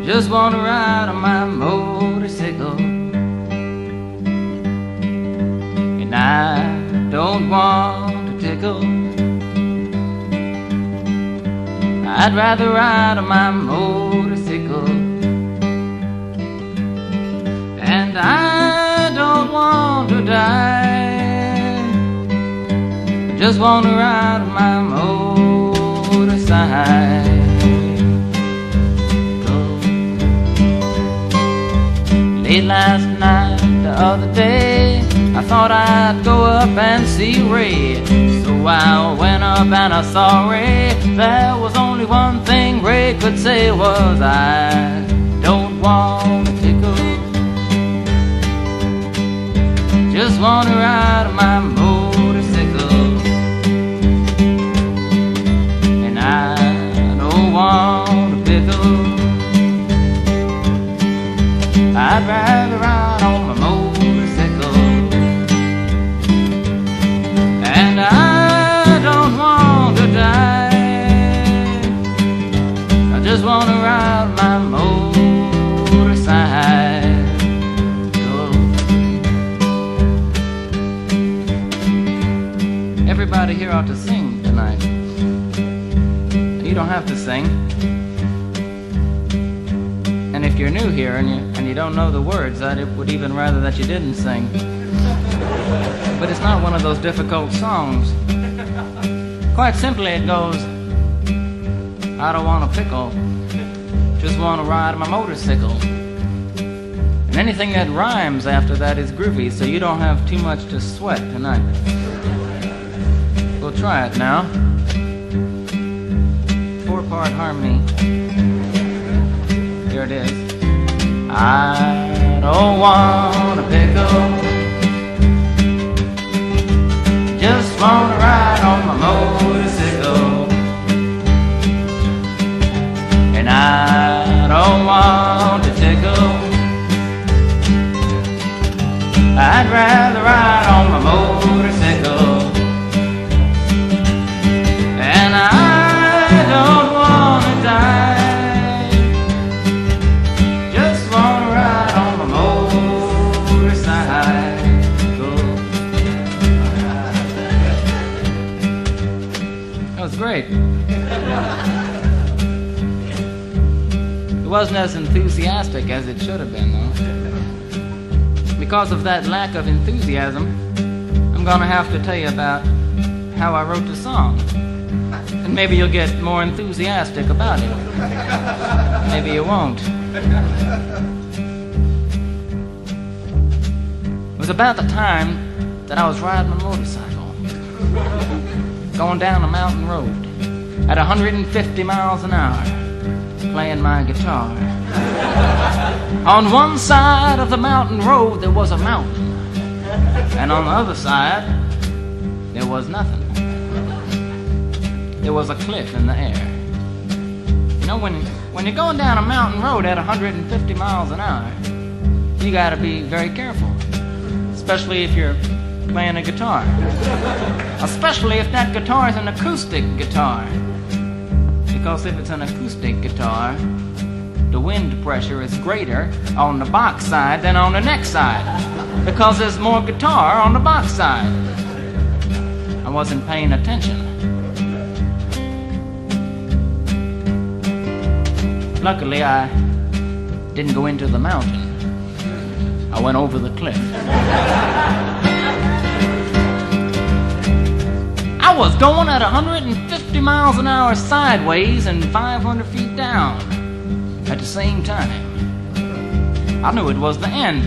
just wanna ride on my motorcycle. And I don't want to tickle. I'd rather ride on my motorcycle. And I don't want to die, just wanna ride on my motorcycle. Late last night, the other day, I thought I'd go up and see Ray. So I went up and I saw Ray. There was only one thing Ray could say was, I don't want to tickle, just wanna ride on my motorcycle. And I don't want to pickle, I'd rather ride on my motorcycle. And I don't want to die, I just want to ride my motorcycle. Everybody here ought to sing tonight. You don't have to sing. And if you're new here and you don't know the words, I would even rather that you didn't sing. But it's not one of those difficult songs. Quite simply it goes, I don't want a pickle, just want to ride my motorcycle. And anything that rhymes after that is groovy, so you don't have too much to sweat tonight. We'll try it now. 4-part harmony. Here it is. I don't want a pickle, just want to ride on my motorcycle. And I don't want to tickle, I'd rather ride on my motorcycle. And I don't want to die, just want to ride on my motorcycle. That was great. It wasn't as enthusiastic as it should have been, though. Because of that lack of enthusiasm, I'm gonna have to tell you about how I wrote the song. And maybe you'll get more enthusiastic about it. Maybe you won't. It was about the time that I was riding my motorcycle, going down a mountain road at 150 miles an hour, playing my guitar. On one side of the mountain road there was a mountain, and on the other side there was nothing. There was a cliff in the air. You know, when you're going down a mountain road at 150 miles an hour, you gotta be very careful, especially if you're playing a guitar. Especially if that guitar is an acoustic guitar. Because if it's an acoustic guitar, the wind pressure is greater on the box side than on the neck side, because there's more guitar on the box side. I wasn't paying attention. Luckily, I didn't go into the mountain. I went over the cliff. I was going at 150 miles an hour sideways and 500 feet down at the same time. I knew it was the end.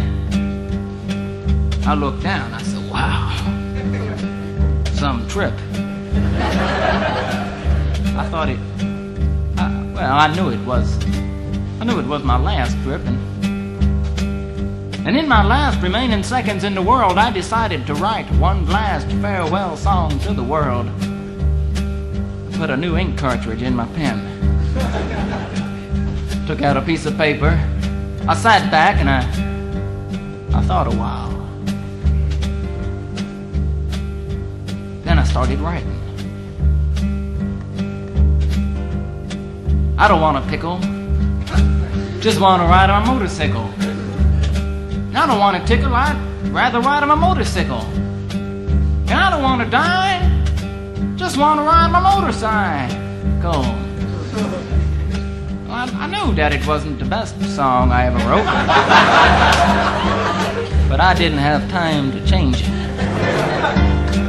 I looked down. I said, wow, some trip. I thought I knew it was my last trip, and in my last remaining seconds in the world, I decided to write one last farewell song to the world. I put a new ink cartridge in my pen, took out a piece of paper. I sat back and I thought a while. Then I started writing. I don't want a pickle, just want to ride on a motorcycle. I don't want a tickle, I'd rather ride on a motorcycle. And I don't want to die, just want to ride my motorcycle. Well, I knew that it wasn't the best song I ever wrote, but I didn't have time to change it.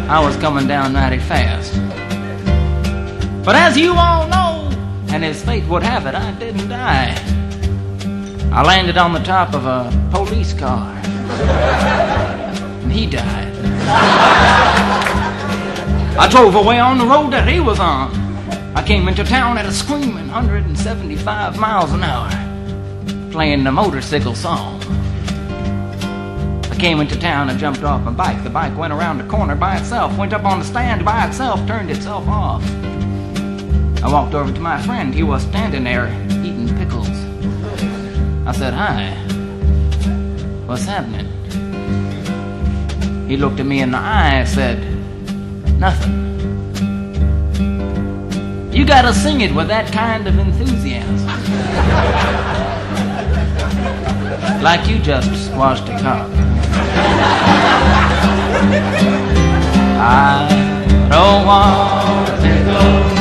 I was coming down mighty fast. But as you all know, and as fate would have it, I didn't die. I landed on the top of a police car, and he died. I drove away on the road that he was on. I came into town at a screaming 175 miles an hour, playing the motorcycle song. I came into town and jumped off my bike. The bike went around the corner by itself, went up on the stand by itself, turned itself off. I walked over to my friend. He was standing there eating pickles. I said, "Hi, what's happening?" He looked at me in the eye and said, "Nothing." You gotta sing it with that kind of enthusiasm. Like you just squashed a cop. I don't want to go.